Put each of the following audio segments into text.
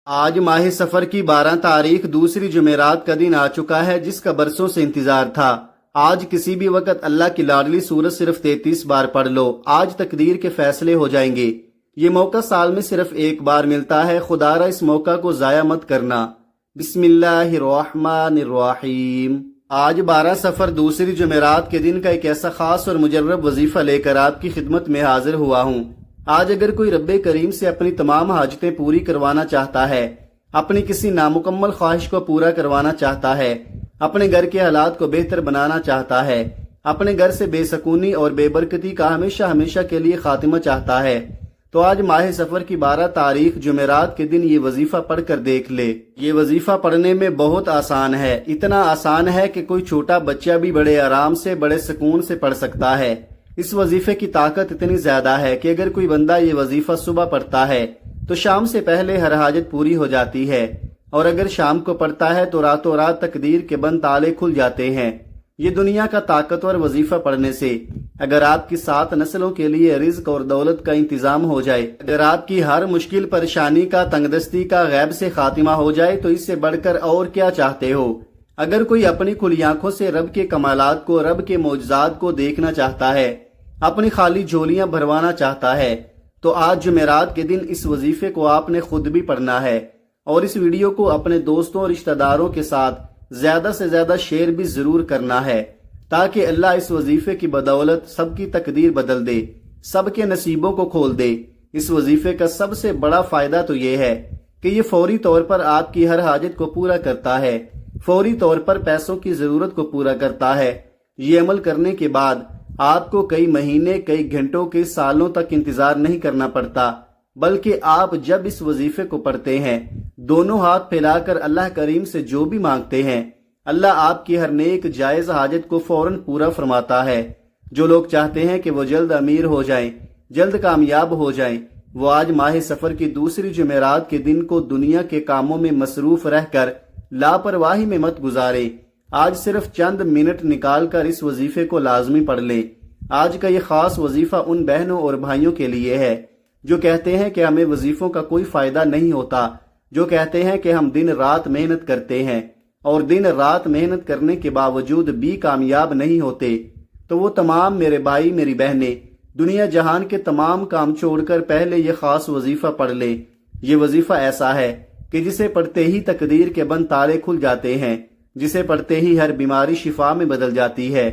آج ماہ سفر کی 12 تاریخ دوسری جمعرات کا دن آ چکا ہے، جس کا برسوں سے انتظار تھا۔ آج کسی بھی وقت اللہ کی لاڈلی سورت صرف 33 بار پڑھ لو، آج تقدیر کے فیصلے ہو جائیں گے۔ یہ موقع سال میں صرف ایک بار ملتا ہے، خدا را اس موقع کو ضائع مت کرنا۔ بسم اللہ الرحمن الرحیم۔ آج 12 سفر دوسری جمعرات کے دن کا ایک ایسا خاص اور مجرب وظیفہ لے کر آپ کی خدمت میں حاضر ہوا ہوں۔ آج اگر کوئی رب کریم سے اپنی تمام حاجتیں پوری کروانا چاہتا ہے، اپنی کسی نامکمل خواہش کو پورا کروانا چاہتا ہے، اپنے گھر کے حالات کو بہتر بنانا چاہتا ہے، اپنے گھر سے بے سکونی اور بے برکتی کا ہمیشہ ہمیشہ کے لیے خاتمہ چاہتا ہے، تو آج ماہ سفر کی 12 تاریخ جمعرات کے دن یہ وظیفہ پڑھ کر دیکھ لے۔ یہ وظیفہ پڑھنے میں بہت آسان ہے، اتنا آسان ہے کہ کوئی چھوٹا بچہ بھی بڑے آرام سے بڑے سکون سے پڑھ سکتا ہے۔ اس وظیفے کی طاقت اتنی زیادہ ہے کہ اگر کوئی بندہ یہ وظیفہ صبح پڑھتا ہے تو شام سے پہلے ہر حاجت پوری ہو جاتی ہے، اور اگر شام کو پڑھتا ہے تو راتوں رات تقدیر کے بند تالے کھل جاتے ہیں۔ یہ دنیا کا طاقتور وظیفہ پڑھنے سے اگر آپ کی 7 نسلوں کے لیے رزق اور دولت کا انتظام ہو جائے، اگر آپ کی ہر مشکل پریشانی کا تنگدستی کا غیب سے خاتمہ ہو جائے، تو اس سے بڑھ کر اور کیا چاہتے ہو؟ اگر کوئی اپنی کھلی آنکھوں سے رب کے کمالات کو، رب کے معجزات کو دیکھنا چاہتا ہے، اپنی خالی جھولیاں بھروانا چاہتا ہے، تو آج جمعرات کے دن اس وظیفے کو آپ نے خود بھی پڑھنا ہے، اور اس ویڈیو کو اپنے دوستوں اور رشتہ داروں کے ساتھ زیادہ سے زیادہ شیئر بھی ضرور کرنا ہے، تاکہ اللہ اس وظیفے کی بدولت سب کی تقدیر بدل دے، سب کے نصیبوں کو کھول دے۔ اس وظیفے کا سب سے بڑا فائدہ تو یہ ہے کہ یہ فوری طور پر آپ کی ہر حاجت کو پورا کرتا ہے، فوری طور پر پیسوں کی ضرورت کو پورا کرتا ہے۔ یہ عمل کرنے کے بعد آپ کو کئی مہینے، کئی گھنٹوں کے سالوں تک انتظار نہیں کرنا پڑتا، بلکہ آپ جب اس وظیفے کو پڑھتے ہیں، دونوں ہاتھ پھیلا کر اللہ کریم سے جو بھی مانگتے ہیں، اللہ آپ کی ہر نیک جائز حاجت کو فوراً پورا فرماتا ہے۔ جو لوگ چاہتے ہیں کہ وہ جلد امیر ہو جائیں، جلد کامیاب ہو جائیں، وہ آج ماہ سفر کی دوسری جمعرات کے دن کو دنیا کے کاموں میں مصروف رہ کر لاپرواہی میں مت گزارے۔ آج صرف چند منٹ نکال کر اس وظیفے کو لازمی پڑھ لیں۔ آج کا یہ خاص وظیفہ ان بہنوں اور بھائیوں کے لیے ہے جو کہتے ہیں کہ ہمیں وظیفوں کا کوئی فائدہ نہیں ہوتا، جو کہتے ہیں کہ ہم دن رات محنت کرتے ہیں اور دن رات محنت کرنے کے باوجود بھی کامیاب نہیں ہوتے، تو وہ تمام میرے بھائی میری بہنیں دنیا جہان کے تمام کام چھوڑ کر پہلے یہ خاص وظیفہ پڑھ لیں۔ یہ وظیفہ ایسا ہے کہ جسے پڑھتے ہی تقدیر کے بند تالے کھل جاتے ہیں، جسے پڑھتے ہی ہر بیماری شفا میں بدل جاتی ہے،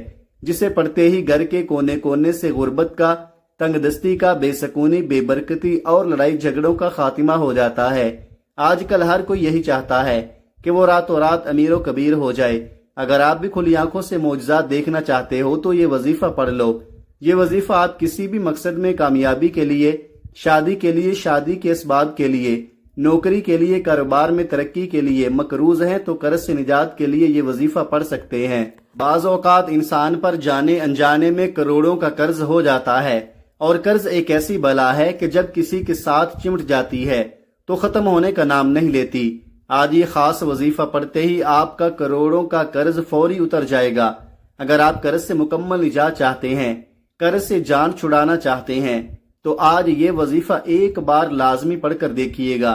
جسے پڑھتے ہی گھر کے کونے کونے سے غربت کا، تنگ دستی کا، بے سکونی، بے برکتی اور لڑائی جھگڑوں کا خاتمہ ہو جاتا ہے۔ آج کل ہر کوئی یہی چاہتا ہے کہ وہ راتوں رات امیر و کبیر ہو جائے۔ اگر آپ بھی کھلی آنکھوں سے معجزات دیکھنا چاہتے ہو تو یہ وظیفہ پڑھ لو۔ یہ وظیفہ آپ کسی بھی مقصد میں کامیابی کے لیے، شادی کے لیے، شادی کے اسباب کے لیے، نوکری کے لیے، کاروبار میں ترقی کے لیے، مقروض ہیں تو قرض سے نجات کے لیے یہ وظیفہ پڑھ سکتے ہیں۔ بعض اوقات انسان پر جانے انجانے میں کروڑوں کا قرض ہو جاتا ہے، اور قرض ایک ایسی بلا ہے کہ جب کسی کے ساتھ چمٹ جاتی ہے تو ختم ہونے کا نام نہیں لیتی۔ آج یہ خاص وظیفہ پڑھتے ہی آپ کا کروڑوں کا قرض فوری اتر جائے گا۔ اگر آپ قرض سے مکمل نجات چاہتے ہیں، قرض سے جان چھڑانا چاہتے ہیں، تو آج یہ وظیفہ ایک بار لازمی پڑھ کر دیکھیے گا۔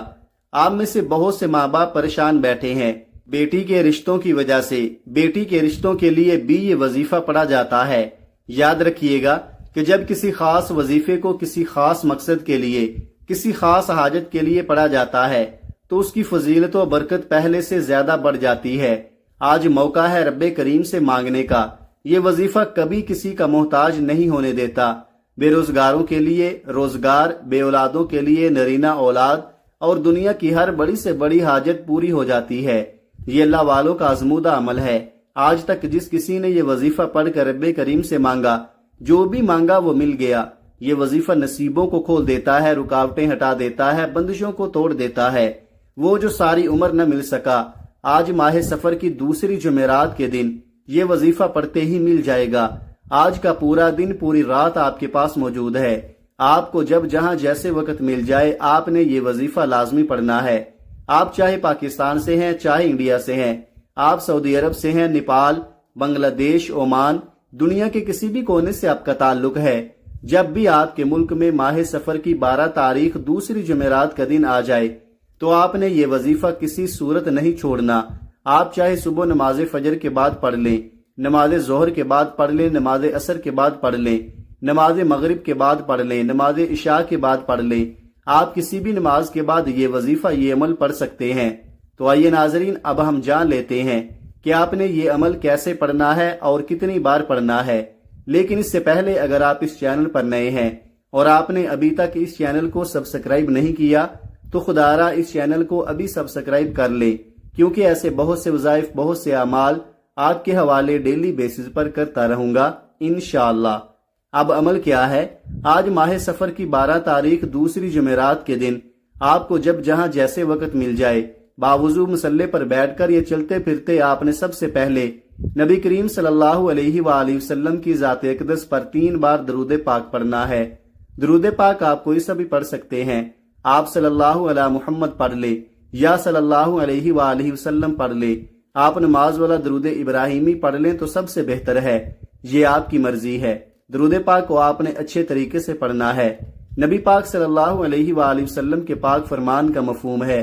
آپ میں سے بہت سے ماں باپ پریشان بیٹھے ہیں بیٹی کے رشتوں کی وجہ سے، بیٹی کے رشتوں کے لیے بھی یہ وظیفہ پڑھا جاتا ہے۔ یاد رکھیے گا کہ جب کسی خاص وظیفے کو کسی خاص مقصد کے لیے، کسی خاص حاجت کے لیے پڑھا جاتا ہے تو اس کی فضیلت و برکت پہلے سے زیادہ بڑھ جاتی ہے۔ آج موقع ہے رب کریم سے مانگنے کا۔ یہ وظیفہ کبھی کسی کا محتاج نہیں ہونے دیتا۔ بے روزگاروں کے لیے روزگار، بے اولادوں کے لیے نرینہ اولاد، اور دنیا کی ہر بڑی سے بڑی حاجت پوری ہو جاتی ہے۔ یہ اللہ والوں کا آزمودہ عمل ہے۔ آج تک جس کسی نے یہ وظیفہ پڑھ کر رب کریم سے مانگا، جو بھی مانگا وہ مل گیا۔ یہ وظیفہ نصیبوں کو کھول دیتا ہے، رکاوٹیں ہٹا دیتا ہے، بندشوں کو توڑ دیتا ہے۔ وہ جو ساری عمر نہ مل سکا، آج ماہ سفر کی دوسری جمعرات کے دن یہ وظیفہ پڑھتے ہی مل جائے گا۔ آج کا پورا دن، پوری رات آپ کے پاس موجود ہے۔ آپ کو جب جہاں جیسے وقت مل جائے آپ نے یہ وظیفہ لازمی پڑھنا ہے۔ آپ چاہے پاکستان سے ہیں، چاہے انڈیا سے ہیں، آپ سعودی عرب سے ہیں، نیپال، بنگلہ دیش، عمان، دنیا کے کسی بھی کونے سے آپ کا تعلق ہے، جب بھی آپ کے ملک میں ماہ سفر کی 12 تاریخ دوسری جمعرات کا دن آ جائے تو آپ نے یہ وظیفہ کسی صورت نہیں چھوڑنا۔ آپ چاہے صبح نماز فجر کے بعد پڑھ لیں، نماز ظہر کے بعد پڑھ لیں، نماز عصر کے بعد پڑھ لیں، نماز مغرب کے بعد پڑھ لیں، نماز عشاء کے بعد پڑھ لیں، آپ کسی بھی نماز کے بعد یہ وظیفہ، یہ عمل پڑھ سکتے ہیں۔ تو آئیے ناظرین، اب ہم جان لیتے ہیں کہ آپ نے یہ عمل کیسے پڑھنا ہے اور کتنی بار پڑھنا ہے۔ لیکن اس سے پہلے اگر آپ اس چینل پر نئے ہیں اور آپ نے ابھی تک اس چینل کو سبسکرائب نہیں کیا تو خدا را اس چینل کو ابھی سبسکرائب کر لیں، کیونکہ ایسے بہت سے وظائف، بہت سے اعمال آپ کے حوالے ڈیلی بیسز پر کرتا رہوں گا انشاءاللہ۔ اب عمل کیا ہے؟ آج ماہ سفر کی 12 تاریخ دوسری جمعرات کے دن آپ کو جب جہاں جیسے وقت مل جائے باوضو مصلی پر بیٹھ کر یا چلتے پھرتے آپ نے سب سے پہلے نبی کریم صلی اللہ علیہ وآلہ وسلم کی ذات اقدس پر 3 بار درود پاک پڑھنا ہے۔ درود پاک آپ کوئی سا بھی پڑھ سکتے ہیں۔ آپ صلی اللہ علیہ محمد پڑھ لے یا صلی اللہ علیہ وآلہ وسلم پڑھ لے، آپ نماز والا درود ابراہیمی پڑھ لیں تو سب سے بہتر ہے، یہ آپ کی مرضی ہے۔ درود پاک کو آپ نے اچھے طریقے سے پڑھنا ہے۔ نبی پاک صلی اللہ علیہ وآلہ وسلم کے پاک فرمان کا مفہوم ہے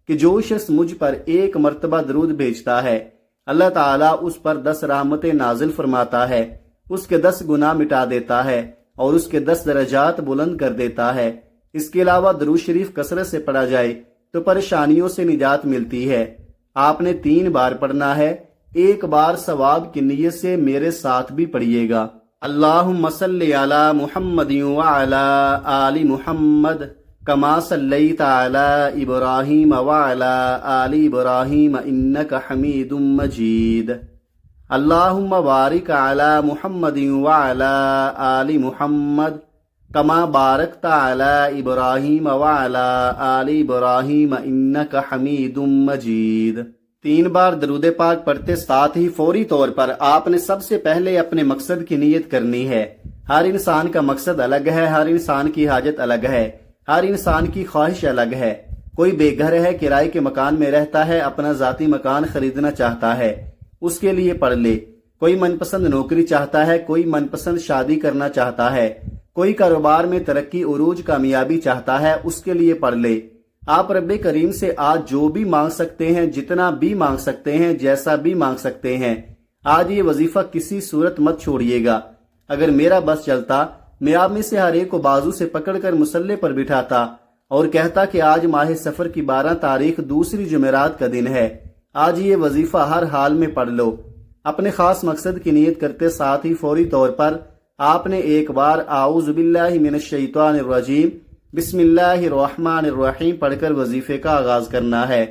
کہ جو شخص مجھ پر 1 مرتبہ درود بھیجتا ہے، اللہ تعالیٰ اس پر 10 رحمتیں نازل فرماتا ہے، اس کے 10 گناہ مٹا دیتا ہے اور اس کے 10 درجات بلند کر دیتا ہے۔ اس کے علاوہ درود شریف کثرت سے پڑھا جائے تو پریشانیوں سے نجات ملتی ہے۔ آپ نے 3 بار پڑھنا ہے۔ 1 بار ثواب کی نیت سے میرے ساتھ بھی پڑھیے گا۔ اللہم صلی علی محمد وعلی آل محمد کما صلیت علی ابراہیم وعلی آل ابراہیم انک حمید مجید۔ اللہم بارک علی محمد وعلی آل محمد کما بارکت علی ابراہیم وعلی آل ابراہیم انک حمید مجید۔ 3 بار درود پاک پڑھتے ساتھ ہی فوری طور پر آپ نے سب سے پہلے اپنے مقصد کی نیت کرنی ہے۔ ہر انسان کا مقصد الگ ہے، ہر انسان کی حاجت الگ ہے، ہر انسان کی خواہش الگ ہے۔ کوئی بے گھر ہے، کرائے کے مکان میں رہتا ہے، اپنا ذاتی مکان خریدنا چاہتا ہے، اس کے لیے پڑھ لے۔ کوئی من پسند نوکری چاہتا ہے، کوئی من پسند شادی کرنا چاہتا ہے، کوئی کاروبار میں ترقی، عروج، کامیابی چاہتا ہے، اس کے لیے پڑھ لے۔ آپ رب کریم سے آج جو بھی مانگ سکتے ہیں، جتنا بھی مانگ سکتے ہیں، جیسا بھی مانگ سکتے ہیں، آج یہ وظیفہ کسی صورت مت چھوڑیے گا۔ اگر میرا بس چلتا، میں آپ میں سے ہر ایک کو بازو سے پکڑ کر مصلی پر بٹھاتا اور کہتا کہ آج ماہ سفر کی 12 تاریخ دوسری جمعرات کا دن ہے، آج یہ وظیفہ ہر حال میں پڑھ لو۔ اپنے خاص مقصد کی نیت کرتے ساتھ ہی فوری طور پر آپ نے 1 بار اعوذ باللہ من الشیطان الرجیم بسم اللہ الرحمن الرحیم پڑھ کر وظیفے کا آغاز کرنا ہے،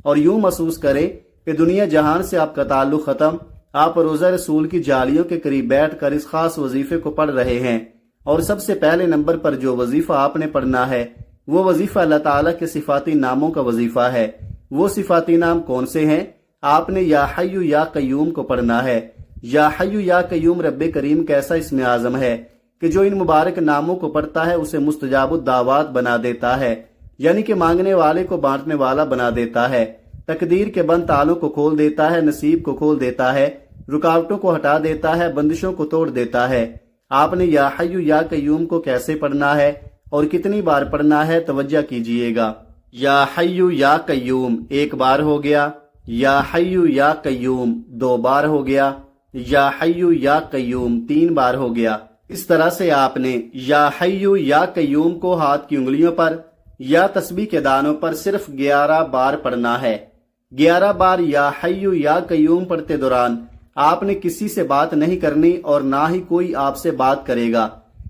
اور یوں محسوس کریں کہ دنیا جہان سے آپ کا تعلق ختم، آپ روضہ رسول کی جالیوں کے قریب بیٹھ کر اس خاص وظیفے کو پڑھ رہے ہیں۔ اور سب سے پہلے نمبر پر جو وظیفہ آپ نے پڑھنا ہے وہ وظیفہ اللہ تعالیٰ کے صفاتی ناموں کا وظیفہ ہے۔ وہ صفاتی نام کون سے ہیں؟ آپ نے یا حی یا قیوم کو پڑھنا ہے۔ یا حی یا قیوم رب کریم کا ایسا اسم اعظم ہے کہ جو ان مبارک ناموں کو پڑھتا ہے اسے مستجاب الدعوات بنا دیتا ہے، یعنی کہ مانگنے والے کو بانٹنے والا بنا دیتا ہے، تقدیر کے بند تالوں کو کھول دیتا ہے، نصیب کو کھول دیتا ہے، رکاوٹوں کو ہٹا دیتا ہے، بندشوں کو توڑ دیتا ہے۔ آپ نے یا حی یا قیوم کو کیسے پڑھنا ہے اور کتنی بار پڑھنا ہے توجہ کیجئے گا۔ یا حی یا قیوم 1 بار ہو گیا، یا حی یا قیوم 2 بار ہو گیا، یا حی یا قیوم 3 بار ہو گیا۔ اس طرح سے آپ نے یا حی یا قیوم کو ہاتھ کی انگلیوں پر یا تسبیح کے دانوں پر صرف 11 بار پڑھنا ہے۔ 11 بار یا حی یا قیوم پڑھتے دوران آپ نے کسی سے بات نہیں کرنی اور نہ ہی کوئی آپ سے بات کرے گا۔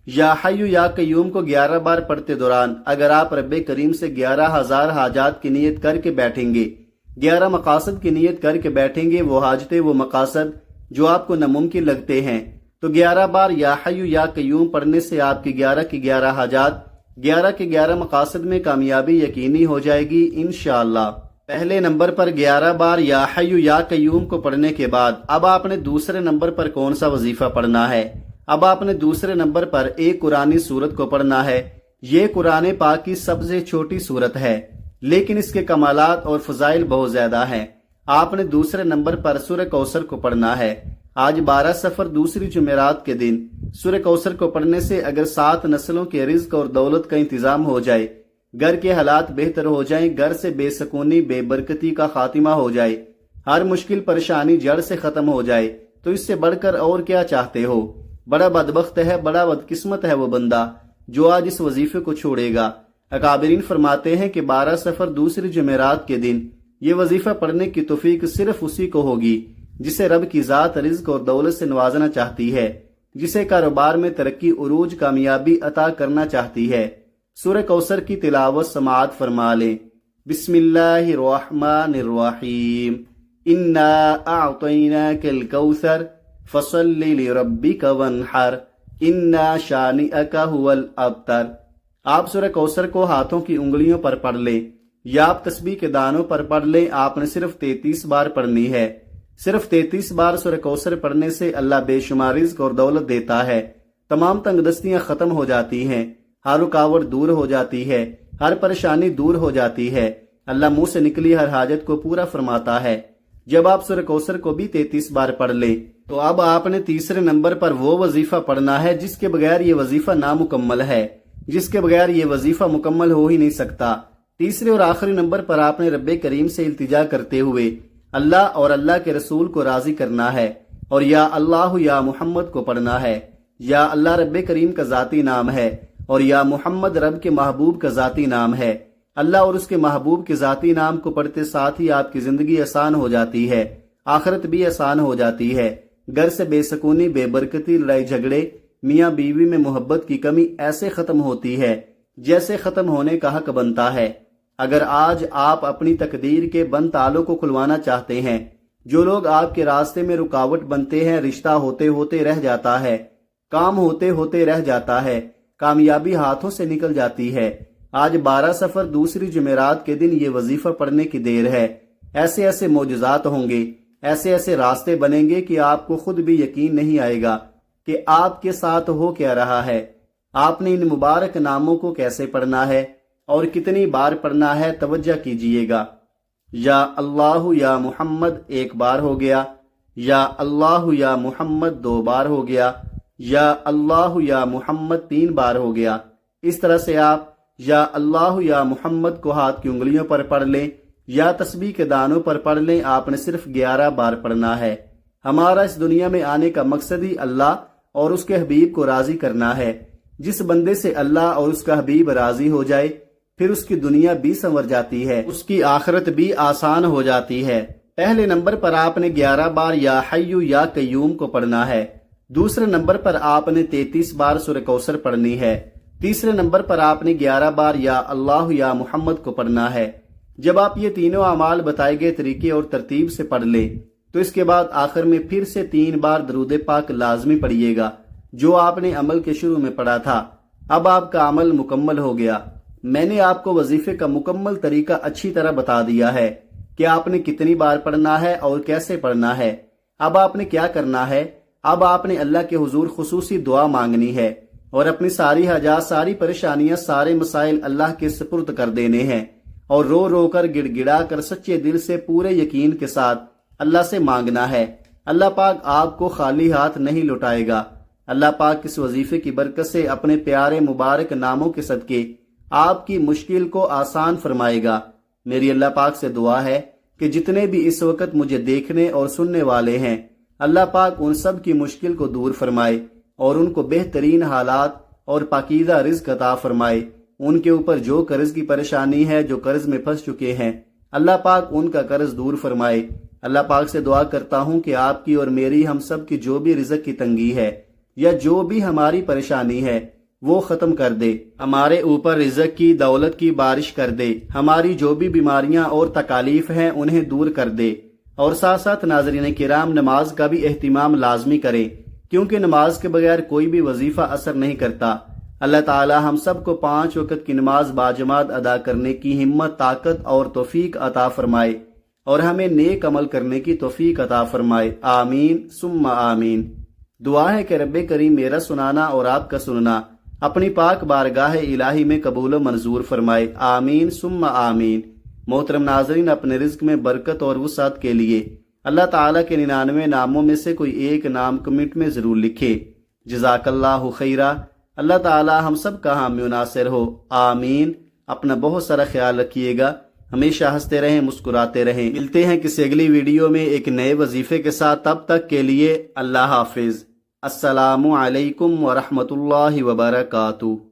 یا حی یا قیوم کو 11 بار پڑھتے دوران اگر آپ رب کریم سے 11,000 حاجات کی نیت کر کے بیٹھیں گے، 11 مقاصد کی نیت کر کے بیٹھیں گے، وہ حاجتیں، وہ مقاصد جو آپ کو ناممکن لگتے ہیں، تو 11 بار یا حی یا قیوم پڑھنے سے آپ کی 11 کی 11 حاجات، 11 کے 11 مقاصد میں کامیابی یقینی ہو جائے گی انشاءاللہ۔ پہلے نمبر پر 11 بار یا حی یا قیوم کو پڑھنے کے بعد اب آپ نے دوسرے نمبر پر کون سا وظیفہ پڑھنا ہے؟ اب آپ نے دوسرے نمبر پر ایک قرآنی سورت کو پڑھنا ہے۔ یہ قرآن پاک کی سب سے چھوٹی سورت ہے، لیکن اس کے کمالات اور فضائل بہت زیادہ ہیں۔ آپ نے دوسرے نمبر پر سورہ کوثر کو پڑھنا ہے۔ آج 12 سفر دوسری جمعرات کے دن سورہ کوثر کو پڑھنے سے اگر 7 نسلوں کے رزق اور دولت کا انتظام ہو جائے گھر کے حالات بہتر ہو جائیں، گھر سے بے سکونی بے برکتی کا خاتمہ ہو جائے، ہر مشکل پریشانی جڑ سے ختم ہو جائے، تو اس سے بڑھ کر اور کیا چاہتے ہو؟ بڑا بدبخت ہے، بڑا بدقسمت ہے وہ بندہ جو آج اس وظیفے کو چھوڑے گا۔ اکابرین فرماتے ہیں کہ 12 صفر دوسری جمعرات کے دن یہ وظیفہ پڑھنے کی توفیق صرف اسی کو ہوگی جسے رب کی ذات رزق اور دولت سے نوازنا چاہتی ہے، جسے کاروبار میں ترقی عروج کامیابی عطا کرنا چاہتی ہے۔ سورہ کوثر کی تلاوت سماعت فرما لیں۔ بسم اللہ الرحمن الرحیم، انا اعطیناک الکوثر فصل لربک وانحر انا شانئک هو الابتر۔ آپ سورہ کوثر کو ہاتھوں کی انگلیوں پر پڑھ لیں یا آپ تسبیح کے دانوں پر پڑھ لیں، آپ نے صرف 33 بار پڑھنی ہے۔ صرف 33 بار سورہ کوثر پڑھنے سے اللہ بے شمار رزق اور دولت دیتا ہے، تمام تنگ دستیاں ختم ہو جاتی ہیں، ہر رکاوٹ دور ہو جاتی ہے، ہر پریشانی دور ہو جاتی ہے، اللہ منہ سے نکلی ہر حاجت کو پورا فرماتا ہے۔ جب آپ سورہ کوثر کو بھی 33 بار پڑھ لیں تو اب آپ نے تیسرے نمبر پر وہ وظیفہ پڑھنا ہے جس کے بغیر یہ وظیفہ نامکمل ہے، جس کے بغیر یہ وظیفہ مکمل ہو ہی نہیں سکتا۔ تیسرے اور آخری نمبر پر آپ نے رب کریم سے التجا کرتے ہوئے اللہ اور اللہ کے رسول کو راضی کرنا ہے اور یا اللہ یا محمد کو پڑھنا ہے۔ یا اللہ رب کریم کا ذاتی نام ہے اور یا محمد رب کے محبوب کا ذاتی نام ہے۔ اللہ اور اس کے محبوب کے ذاتی نام کو پڑھتے ساتھ ہی آپ کی زندگی آسان ہو جاتی ہے، آخرت بھی آسان ہو جاتی ہے۔ گھر سے بے سکونی بے برکتی لڑائی جھگڑے میاں بیوی میں محبت کی کمی ایسے ختم ہوتی ہے جیسے ختم ہونے کا حق بنتا ہے۔ اگر آج آپ اپنی تقدیر کے بند تالوں کو کھلوانا چاہتے ہیں، جو لوگ آپ کے راستے میں رکاوٹ بنتے ہیں، رشتہ ہوتے ہوتے رہ جاتا ہے، کام ہوتے ہوتے رہ جاتا ہے، کامیابی ہاتھوں سے نکل جاتی ہے، آج 12 صفر دوسری جمعرات کے دن یہ وظیفہ پڑھنے کی دیر ہے۔ ایسے ایسے معجزات ہوں گے، ایسے ایسے راستے بنیں گے کہ آپ کو خود بھی یقین نہیں آئے گا کہ آپ کے ساتھ ہو کیا رہا ہے۔ آپ نے ان مبارک ناموں کو کیسے پڑھنا ہے اور کتنی بار پڑھنا ہے، توجہ کیجئے گا۔ یا اللہ یا محمد 1 بار ہو گیا، یا اللہ یا محمد 2 بار ہو گیا، یا اللہ یا محمد 3 بار ہو گیا۔ اس طرح سے آپ یا اللہ یا محمد کو ہاتھ کی انگلیوں پر پڑھ لیں یا تسبیح کے دانوں پر پڑھ لیں، آپ نے صرف 11 بار پڑھنا ہے۔ ہمارا اس دنیا میں آنے کا مقصد ہی اللہ اور اس کے حبیب کو راضی کرنا ہے۔ جس بندے سے اللہ اور اس کا حبیب راضی ہو جائے پھر اس کی دنیا بھی سنور جاتی ہے، اس کی آخرت بھی آسان ہو جاتی ہے۔ پہلے نمبر پر آپ نے 11 بار یا حیو یا قیوم کو پڑھنا ہے۔ دوسرے نمبر پر آپ نے 33 بار سورہ کوثر پڑھنی ہے۔ تیسرے نمبر پر آپ نے 11 بار یا اللہ یا محمد کو پڑھنا ہے۔ جب آپ یہ تینوں اعمال بتائے گئے طریقے اور ترتیب سے پڑھ لیں تو اس کے بعد آخر میں پھر سے 3 بار درود پاک لازمی پڑھیے گا جو آپ نے عمل کے شروع میں پڑھا تھا۔ اب آپ کا عمل مکمل ہو گیا۔ میں نے آپ کو وظیفے کا مکمل طریقہ اچھی طرح بتا دیا ہے کہ آپ نے کتنی بار پڑھنا ہے اور کیسے پڑھنا ہے۔ اب آپ نے کیا کرنا ہے؟ اب آپ نے اللہ کے حضور خصوصی دعا مانگنی ہے اور اپنی ساری حاجات، ساری پریشانیاں، سارے مسائل اللہ کے سپرد کر دینے ہیں اور رو رو کر گڑ گڑا کر سچے دل سے پورے یقین کے ساتھ اللہ سے مانگنا ہے۔ اللہ پاک آپ کو خالی ہاتھ نہیں لوٹائے گا۔ اللہ پاک اس وظیفے کی برکت سے اپنے پیارے مبارک ناموں کے صدقے آپ کی مشکل کو آسان فرمائے گا۔ میری اللہ پاک سے دعا ہے کہ جتنے بھی اس وقت مجھے دیکھنے اور سننے والے ہیں، اللہ پاک ان سب کی مشکل کو دور فرمائے اور ان کو بہترین حالات اور پاکیزہ رزق عطا فرمائے۔ ان کے اوپر جو قرض کی پریشانی ہے، جو قرض میں پھنس چکے ہیں، اللہ پاک ان کا قرض دور فرمائے۔ اللہ پاک سے دعا کرتا ہوں کہ آپ کی اور میری، ہم سب کی جو بھی رزق کی تنگی ہے یا جو بھی ہماری پریشانی ہے وہ ختم کر دے، ہمارے اوپر رزق کی، دولت کی بارش کر دے، ہماری جو بھی بیماریاں اور تکالیف ہیں انہیں دور کر دے۔ اور ساتھ ساتھ ناظرین کرام، نماز کا بھی اہتمام لازمی کریں کیونکہ نماز کے بغیر کوئی بھی وظیفہ اثر نہیں کرتا۔ اللہ تعالی ہم سب کو 5 وقت کی نماز باجماعت ادا کرنے کی ہمت، طاقت اور توفیق عطا فرمائے اور ہمیں نیک عمل کرنے کی توفیق عطا فرمائے۔ آمین ثم آمین۔ دعا ہے کہ رب کریم میرا سنانا اور آپ کا سننا اپنی پاک بارگاہ الہی میں قبول و منظور فرمائے۔ آمین ثم آمین۔ محترم ناظرین، اپنے رزق میں برکت اور وسعت کے لیے اللہ تعالیٰ کے 99 ناموں میں سے کوئی ایک نام کمنٹ میں ضرور لکھے۔ جزاک اللہ خیرہ۔ اللہ تعالیٰ ہم سب کا حامی و ناصر ہو۔ آمین اپنا بہت سارا خیال رکھیے گا، ہمیشہ ہنستے رہیں، مسکراتے رہیں۔ ملتے ہیں کسی اگلی ویڈیو میں ایک نئے وظیفے کے ساتھ، تب تک کے لیے اللہ حافظ۔ السلام علیکم ورحمۃ اللہ وبرکاتہ۔